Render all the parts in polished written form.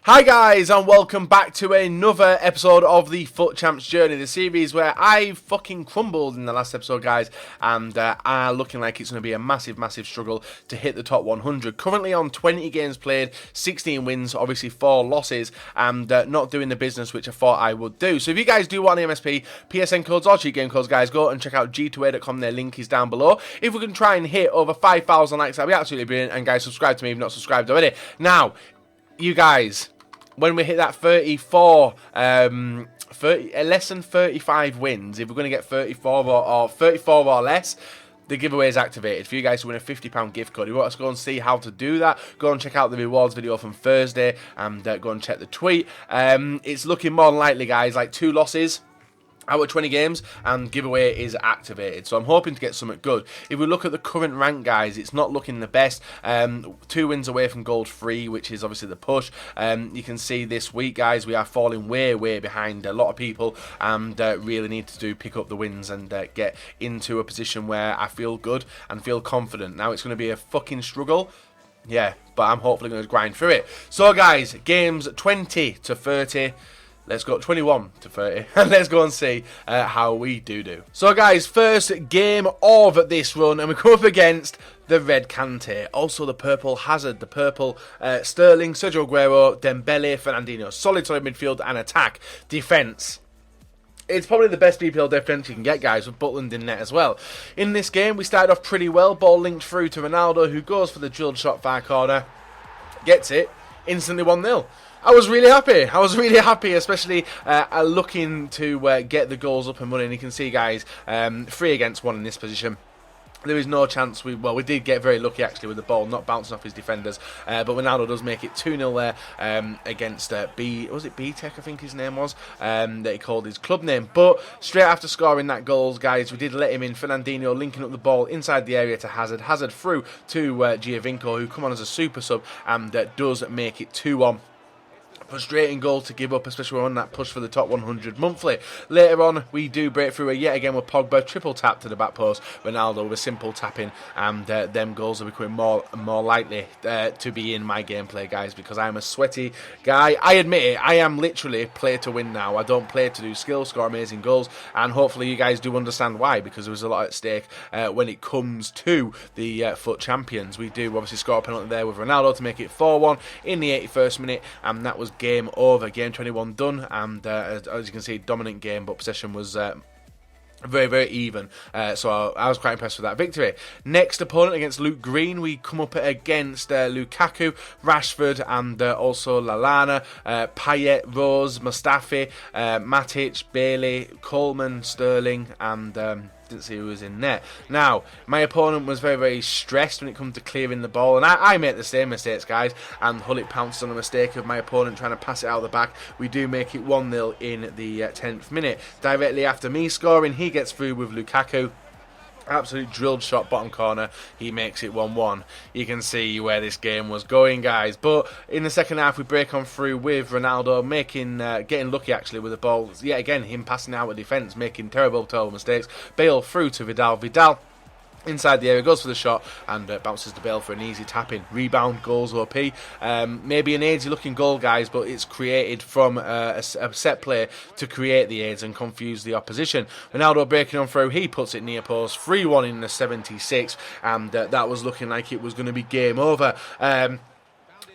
Hi guys, and welcome back to another episode of the FUT Champs Journey, the series where I fucking crumbled in the last episode, guys, and are looking like it's going to be a massive struggle to hit the top 100. Currently on 20 games played, 16 wins, obviously 4 losses, and not doing the business which I thought I would do. So if you guys do want the MSP, PSN codes or cheat game codes, guys, go and check out g2a.com, their link is down below. If we can try and hit over 5,000 likes, that'd be absolutely brilliant, and guys, subscribe to me if you're not subscribed already. Now, you guys, when we hit that 34, less than 35 wins, if we're going to get 34 or less, the giveaway is activated for you guys to win a £50 gift code. If you want us to go and see how to do that, go and check out the rewards video from Thursday and go and check the tweet. It's looking more than likely, guys, like 2 losses out of 20 games, and giveaway is activated. So I'm hoping to get something good. If we look at the current rank, guys, it's not looking the best. 2 wins away from gold 3, which is obviously the push. You can see this week, guys, we are falling way behind a lot of people, and really need to pick up the wins and get into a position where I feel good and feel confident. Now it's going to be a fucking struggle. Yeah, but I'm hopefully going to grind through it. So, guys, games 20 to 30. Let's go 21 to 30, and let's go and see how we do. So, guys, first game of this run, and we come up against the red Kante, also the purple Hazard, the purple Sterling, Sergio Aguero, Dembele, Fernandinho. Solid midfield and attack. Defence. It's probably the best BPL defence you can get, guys, with Butland in net as well. In this game, we started off pretty well. Ball linked through to Ronaldo, who goes for the drilled shot far corner. Gets it. Instantly 1-0. I was really happy, especially looking to get the goals up and running. You can see, guys, 3 against 1 in this position. There is no chance. We did get very lucky, actually, with the ball not bouncing off his defenders. But Ronaldo does make it 2-0 there against B-Tech, I think his name was, that he called his club name. But straight after scoring that goal, guys, we did let him in. Fernandinho linking up the ball inside the area to Hazard. Hazard through to Giovinco, who come on as a super sub and does make it 2-1. Frustrating goal to give up, especially on that push for the top 100 monthly. Later on, we do break through yet again with Pogba, triple tap to the back post. Ronaldo with a simple tapping, and them goals are becoming more and more likely to be in my gameplay, guys, because I'm a sweaty guy. I admit it, I am literally play to win now. I don't play to do skill, score amazing goals, and hopefully you guys do understand why, because there was a lot at stake when it comes to the FUT Champions. We do obviously score a penalty there with Ronaldo to make it 4-1 in the 81st minute, and that was game over, game 21 done, and as you can see, dominant game, but possession was very even, so I was quite impressed with that victory. Next opponent against Luke Green, we come up against Lukaku, Rashford, and also Lallana, Payet, Rose, Mustafi, Matic, Bailey, Coleman, Sterling, and didn't see who was in net. Now, my opponent was very stressed when it comes to clearing the ball, and I make the same mistakes, guys, and Hullet pounced on a mistake of my opponent trying to pass it out the back. We do make it 1-0 in the 10th minute. Directly after me scoring, he gets through with Lukaku. Absolute drilled shot, bottom corner. He makes it 1-1. You can see where this game was going, guys. But in the second half, we break on through with Ronaldo getting lucky, actually, with the ball. Yet again, him passing out of defence, making terrible mistakes. Bale through to Vidal. Vidal inside the area, goes for the shot, and bounces to Bale for an easy tap-in. Rebound, goals OP. Maybe an AIDS-looking goal, guys, but it's created from a set play to create the AIDS and confuse the opposition. Ronaldo breaking on through, he puts it near post. 3-1 in the 76th, and that was looking like it was going to be game over.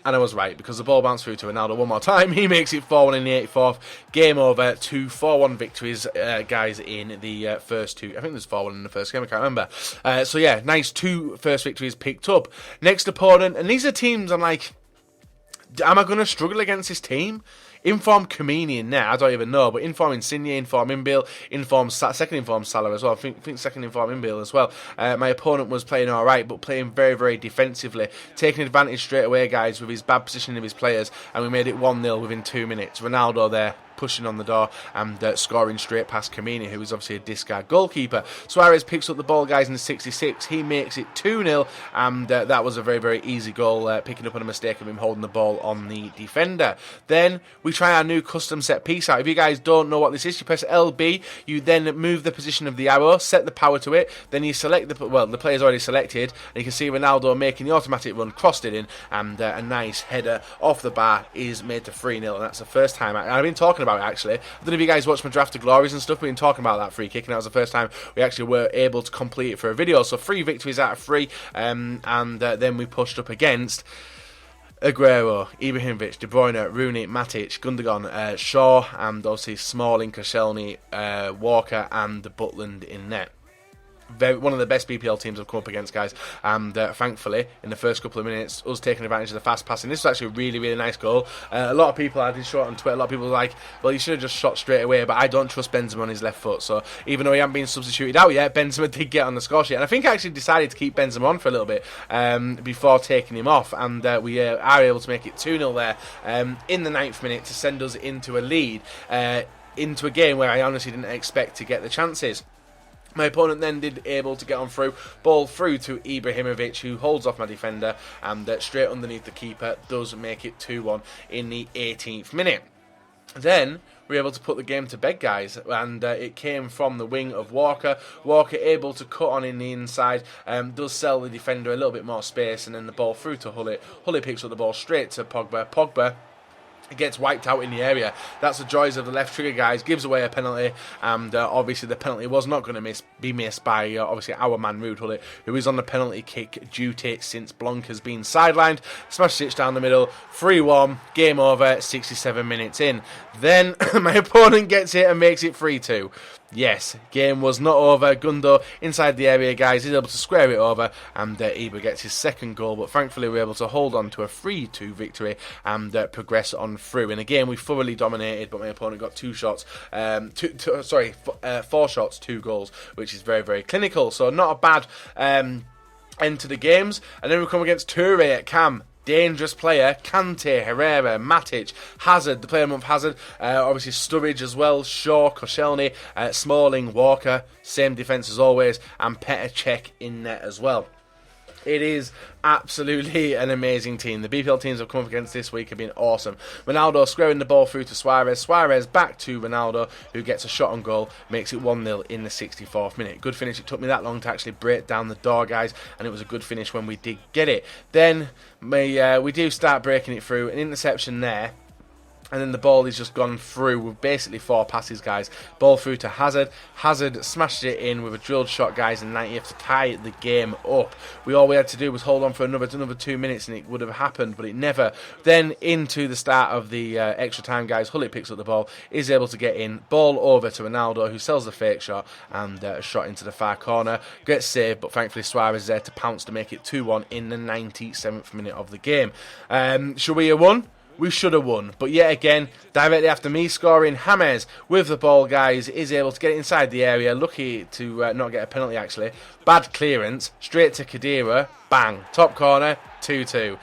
And I was right, because the ball bounced through to Ronaldo one more time. He makes it 4-1 in the 84th. Game over. 2 4-1 victories, guys, in the first 2. I think there's 4-1 in the first game, I can't remember. So yeah, nice 2 first victories picked up. Next opponent, and these are teams I'm like, am I going to struggle against this team? Inform Kamini in there, I don't even know, but inform Insigne, inform Inbil, second inform Salah as well. I think second inform Inbil as well. My opponent was playing alright, but playing very defensively, taking advantage straight away, guys, with his bad positioning of his players, and we made it 1-0 within 2 minutes. Ronaldo there, pushing on the door and scoring straight past Kamini, who is obviously a discard goalkeeper. Suarez picks up the ball, guys, in the 66. He makes it 2-0, and that was a very, very easy goal, picking up on a mistake of him holding the ball on the defender. Then we try our new custom set piece out. If you guys don't know what this is, you press LB, you then move the position of the arrow, set the power to it, then you select the player's already selected, and you can see Ronaldo making the automatic run, crossed it in, and a nice header off the bar is made to 3-0, and that's the first time. I've been talking about it, actually. I don't know if you guys watched my draft of glories and stuff. We've been talking about that free kick, and that was the first time we actually were able to complete it for a video. So 3 victories out of 3, and then we pushed up against Aguero, Ibrahimovic, De Bruyne, Rooney, Matic, Gundogan, Shaw, and obviously Smalling, Koscielny, Walker, and Butland in net. One of the best BPL teams I've come up against, guys, and thankfully in the first couple of minutes us taking advantage of the fast passing. This was actually a really, really nice goal. A lot of people, I did show it on Twitter, a lot of people were like, well, you should have just shot straight away, but I don't trust Benzema on his left foot. So even though he hadn't been substituted out yet, Benzema did get on the score sheet, and I think I actually decided to keep Benzema on for a little bit before taking him off, and we are able to make it 2-0 there in the 9th minute to send us into a lead, into a game where I honestly didn't expect to get the chances. My opponent then did able to get on through, ball through to Ibrahimovic, who holds off my defender, and straight underneath the keeper does make it 2-1 in the 18th minute. Then we were able to put the game to bed, guys, and it came from the wing of Walker. Walker able to cut on in the inside, does sell the defender a little bit more space, and then the ball through to Hullet. Hullet picks up the ball straight to Pogba. Pogba gets wiped out in the area. That's the joys of the left trigger, guys. Gives away a penalty, and obviously the penalty was not going to be missed by obviously our man Ruud Hullet, who is on the penalty kick duty since Blanc has been sidelined. Smash it down the middle, 3-1, game over, 67 minutes in. Then my opponent gets it and makes it 3-2. Yes, game was not over. Gundo inside the area, guys. He's able to square it over, and Ibra gets his second goal. But thankfully, we're able to hold on to a 3-2 victory and progress on through. In a game we thoroughly dominated, but my opponent got 4 shots, 2 goals, which is very, very clinical. So not a bad end to the games. And then we come against Toure at Cam. Dangerous player, Kante, Herrera, Matic, Hazard, the player month Hazard, obviously Sturridge as well, Shaw, Koscielny, Smalling, Walker, same defence as always, and Petr Cech in net as well. It is absolutely an amazing team. The BPL teams I've come up against this week have been awesome. Ronaldo squaring the ball through to Suarez. Suarez back to Ronaldo, who gets a shot on goal, makes it 1-0 in the 64th minute. Good finish. It took me that long to actually break down the door, guys, and it was a good finish when we did get it. Then we do start breaking it through. An interception there. And then the ball is just gone through with basically 4 passes, guys. Ball through to Hazard. Hazard smashed it in with a drilled shot, guys, in 90th to tie the game up. All we had to do was hold on for another 2 minutes and it would have happened, but it never. Then into the start of the extra time, guys. Hullet picks up the ball, is able to get in. Ball over to Ronaldo, who sells the fake shot, and a shot into the far corner. Gets saved, but thankfully Suarez is there to pounce to make it 2-1 in the 97th minute of the game. Should we have won? We should have won, but yet again, directly after me scoring, James with the ball, guys, is able to get it inside the area. Lucky to not get a penalty, actually. Bad clearance, straight to Khedira, bang, top corner, 2-2.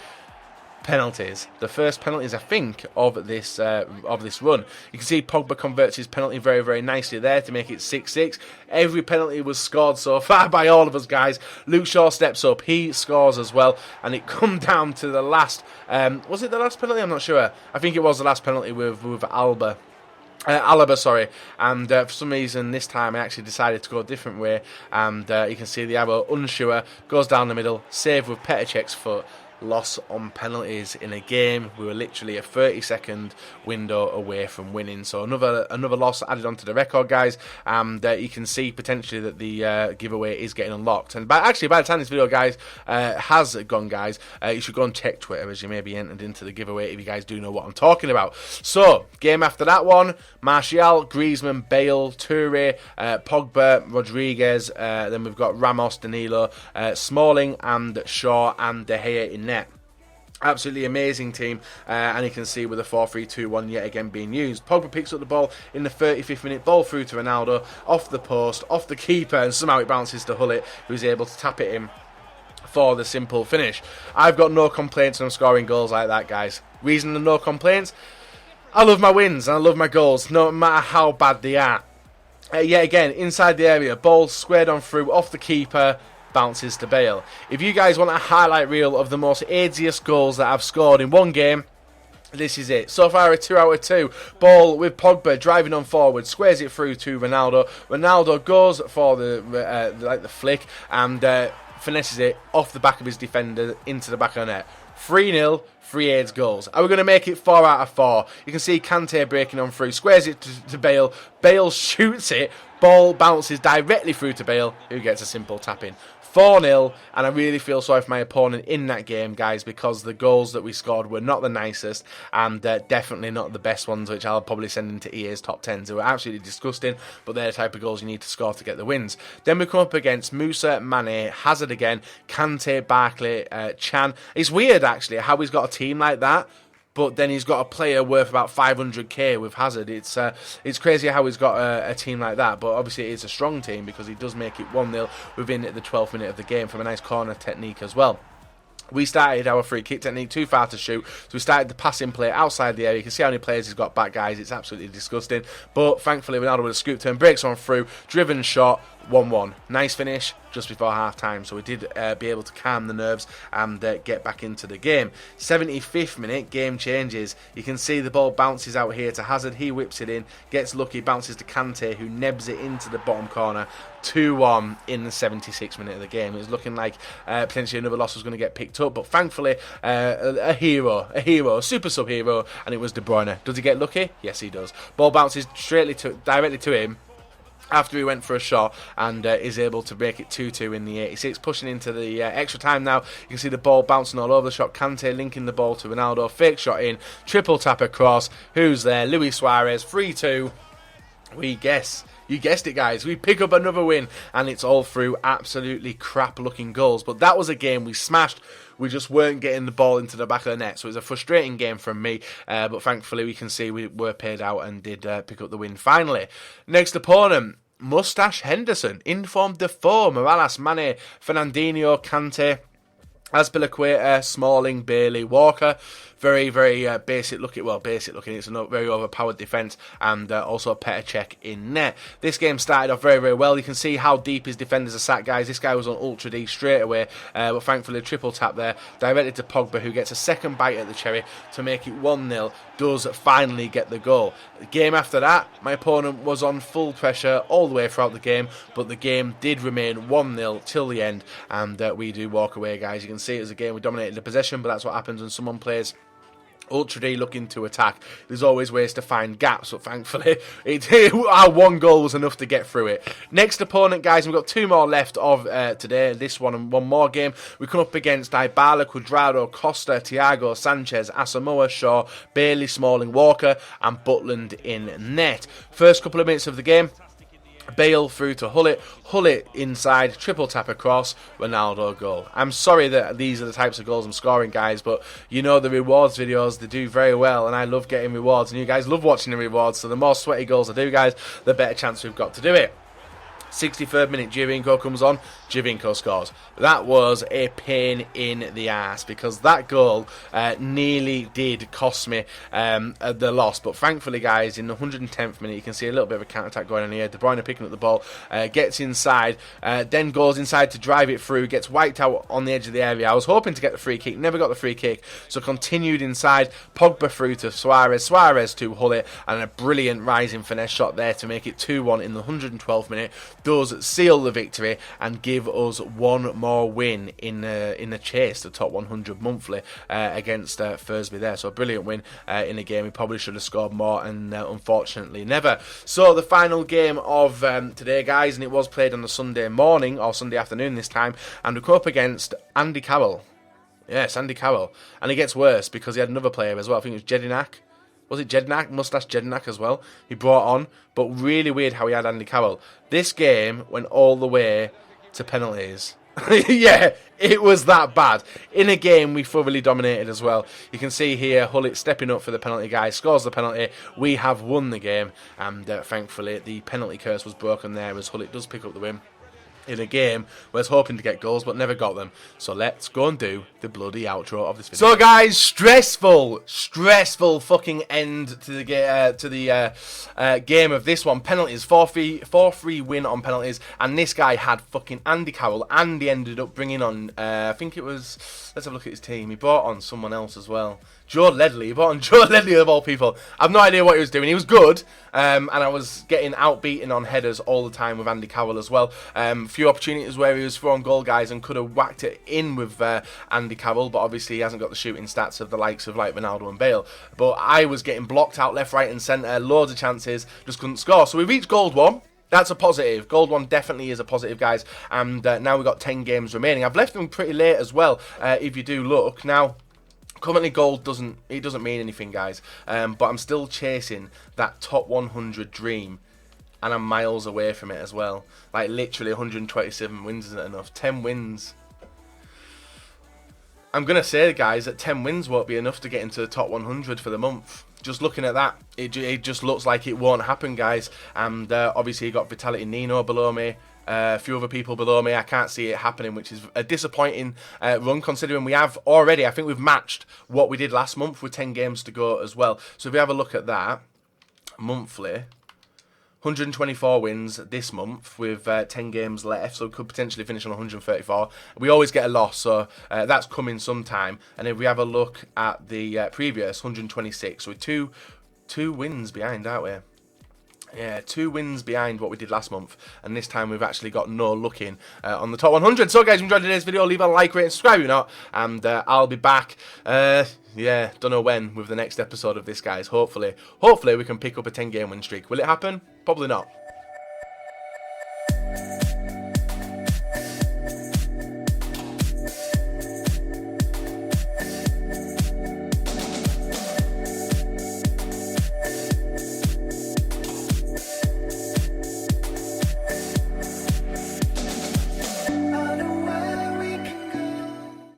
Penalties. The first penalties, I think, of this run. You can see Pogba converts his penalty very, very nicely there to make it 6-6. Every penalty was scored so far by all of us, guys. Luke Shaw steps up. He scores as well. And it come down to the last... was it the last penalty? I'm not sure. I think it was the last penalty with Alaba, sorry, and for some reason this time I actually decided to go a different way, and you can see the arrow unsure, goes down the middle, save with Petr Cech's foot. Loss on penalties in a game. We were literally a 30-second window away from winning, so another loss added onto the record, guys, and you can see potentially that the giveaway is getting unlocked. And by the time this video, guys, has gone, guys, you should go and check Twitter, as you may be entered into the giveaway if you guys do know what I'm talking about. So game after that one, Martial, Griezmann, Bale, Toure, Pogba, Rodriguez, then we've got Ramos, Danilo, Smalling, and Shaw, and De Gea in net. Absolutely amazing team, and you can see with the 4-3-2-1 yet again being used. Pogba picks up the ball in the 35th minute, ball through to Ronaldo, off the post, off the keeper, and somehow it bounces to Hullet, who's able to tap it in for the simple finish. I've got no complaints when I'm scoring goals like that, guys. Reason of no complaints? I love my wins and I love my goals, no matter how bad they are. Yet again, inside the area, ball squared on through, off the keeper, bounces to Bale. If you guys want a highlight reel of the most AIDSiest goals that I've scored in one game, this is it. So far a 2 out of 2. Ball with Pogba driving on forward, squares it through to Ronaldo. Ronaldo goes for the flick and finesses it off the back of his defender into the back of the net. 3-0, 3 AIDS goals. Are we going to make it 4 out of 4? You can see Kante breaking on through, squares it to Bale. Bale shoots it. Ball bounces directly through to Bale, who gets a simple tap in. 4-0, and I really feel sorry for my opponent in that game, guys, because the goals that we scored were not the nicest and definitely not the best ones, which I'll probably send into EA's top 10s. They were absolutely disgusting, but they're the type of goals you need to score to get the wins. Then we come up against Musa, Mane, Hazard again, Kante, Barkley, Chan. It's weird, actually, how he's got a team like that, but then he's got a player worth about 500k with Hazard. It's crazy how he's got a team like that, but obviously it's a strong team because he does make it 1-0 within the 12th minute of the game from a nice corner technique as well. We started our free kick technique too far to shoot, so we started the passing play outside the area. You can see how many players he's got back, guys. It's absolutely disgusting, but thankfully Ronaldo with a scoop turn breaks on through, driven shot, 1-1. Nice finish just before half time, so we did be able to calm the nerves and get back into the game. 75th minute, game changes. You can see the ball bounces out here to Hazard. He whips it in, gets lucky, bounces to Kante, who nebs it into the bottom corner. 2-1 in the 76th minute of the game. It was looking like potentially another loss was going to get picked up, but thankfully a hero, a super sub hero, and it was De Bruyne. Does he get lucky? Yes, he does. Ball bounces directly to him after he went for a shot and is able to make it 2-2 in the 86th, pushing into the extra time now. You can see the ball bouncing all over the shot. Kante linking the ball to Ronaldo, fake shot in, triple tap across. Who's there? Luis Suarez, 3-2. You guessed it, guys. We pick up another win, and it's all through absolutely crap-looking goals. But that was a game we smashed. We just weren't getting the ball into the back of the net, so it was a frustrating game from me. But thankfully, we can see we were paid out and did pick up the win finally. Next opponent, Mustache Henderson, Informed Defoe, Morales, Mane, Fernandinho, Kante, Azpilicueta, Smalling, Bailey, Walker. Very, very basic looking. It's a very overpowered defence, and also a Petr Cech in net. This game started off very, very well. You can see how deep his defenders are sat, guys. This guy was on ultra D straight away, but thankfully a triple tap there, directed to Pogba, who gets a second bite at the cherry to make it 1-0. Does finally get the goal. The game after that, my opponent was on full pressure all the way throughout the game, but the game did remain 1-0 till the end, and we do walk away, guys. You can see it was a game we dominated the possession, but that's what happens when someone plays Ultra D looking to attack. There's always ways to find gaps, but thankfully our one goal was enough to get through it. Next opponent, guys, we've got 2 more left of today, this one and one more game. We come up against DYBALA, Cuadrado, Costa, Thiago, Sanchez, Asamoah, Shaw, Bailey, Smalling, Walker and Butland in net. First couple of minutes of the game, Bale through to Hullet inside, triple tap across, Ronaldo goal. I'm sorry that these are the types of goals I'm scoring, guys, but you know the rewards videos, they do very well, and I love getting rewards, and you guys love watching the rewards, so the more sweaty goals I do, guys, the better chance we've got to do it. 63rd minute, Giovinco comes on, Giovinco scores. That was a pain in the ass because that goal nearly did cost me the loss, but thankfully, guys, in the 110th minute you can see a little bit of a counter-attack going on here. De Bruyne picking up the ball, gets inside, then goes inside to drive it through, gets wiped out on the edge of the area. I was hoping to get the free kick, never got the free kick, so continued inside, Pogba through to Suarez to Hullet, and a brilliant rising finesse shot there to make it 2-1 in the 112th minute. Does seal the victory and give us one more win in the chase, the top 100 monthly against Thursby there. So a brilliant win in the game. We probably should have scored more, and unfortunately never. So the final game of today, guys, and it was played on a Sunday morning or Sunday afternoon this time, and we come up against Andy Carroll. Yes, Andy Carroll, and it gets worse because he had another player as well. I think it was Jedinak. Was it Jedinak? Mustache Jedinak as well. He brought on, but really weird how he had Andy Carroll. This game went all the way to penalties. Yeah, it was that bad. In a game we thoroughly dominated as well. You can see here Hullet stepping up for the penalty guy, scores the penalty. We have won the game, and thankfully the penalty curse was broken there as Hullet does pick up the win. in a game where I was hoping to get goals but never got them. So let's go and do the bloody outro of this video. So guys, stressful fucking end to the game of this one. Penalties, 4-3 win on penalties, and this guy had fucking Andy Carroll, and he ended up bringing on, I think it was, let's have a look at his team. He brought on someone else as well. Joe Ledley. He brought on Joe Ledley of all people. I've no idea what he was doing. He was good, and I was getting outbeaten on headers all the time with Andy Carroll as well. Few opportunities where he was throwing goal, guys, and could have whacked it in with Andy Carroll, but obviously he hasn't got the shooting stats of the likes of like Ronaldo and Bale. But I was getting blocked out left, right, and centre. Loads of chances, just couldn't score. So we reached gold 1. That's a positive. Gold 1 definitely is a positive, guys. And now we've got 10 games remaining. I've left them pretty late as well, if you do look. Now, currently gold doesn't mean anything, guys. But I'm still chasing that top 100 dream. And I'm miles away from it as well. Like, literally 127 wins isn't enough. 10 wins. I'm going to say, guys, that 10 wins won't be enough to get into the top 100 for the month. Just looking at that, it just looks like it won't happen, guys. And obviously you got Vitality Nino below me. A few other people below me. I can't see it happening, which is a disappointing run, considering we have already, I think we've matched what we did last month with 10 games to go as well. So if we have a look at that, monthly, 124 wins this month with 10 games left, so we could potentially finish on 134. We always get a loss, so that's coming sometime. And if we have a look at the previous 126, so we're two wins behind, aren't we? Yeah, 2 wins behind what we did last month, and this time we've actually got no luck in on the top 100. So guys, if you enjoyed today's video, leave a like, rate, and subscribe if you're not, and I'll be back, yeah, don't know when, with the next episode of this, guys. Hopefully we can pick up a 10 game win streak. Will it happen? Probably not.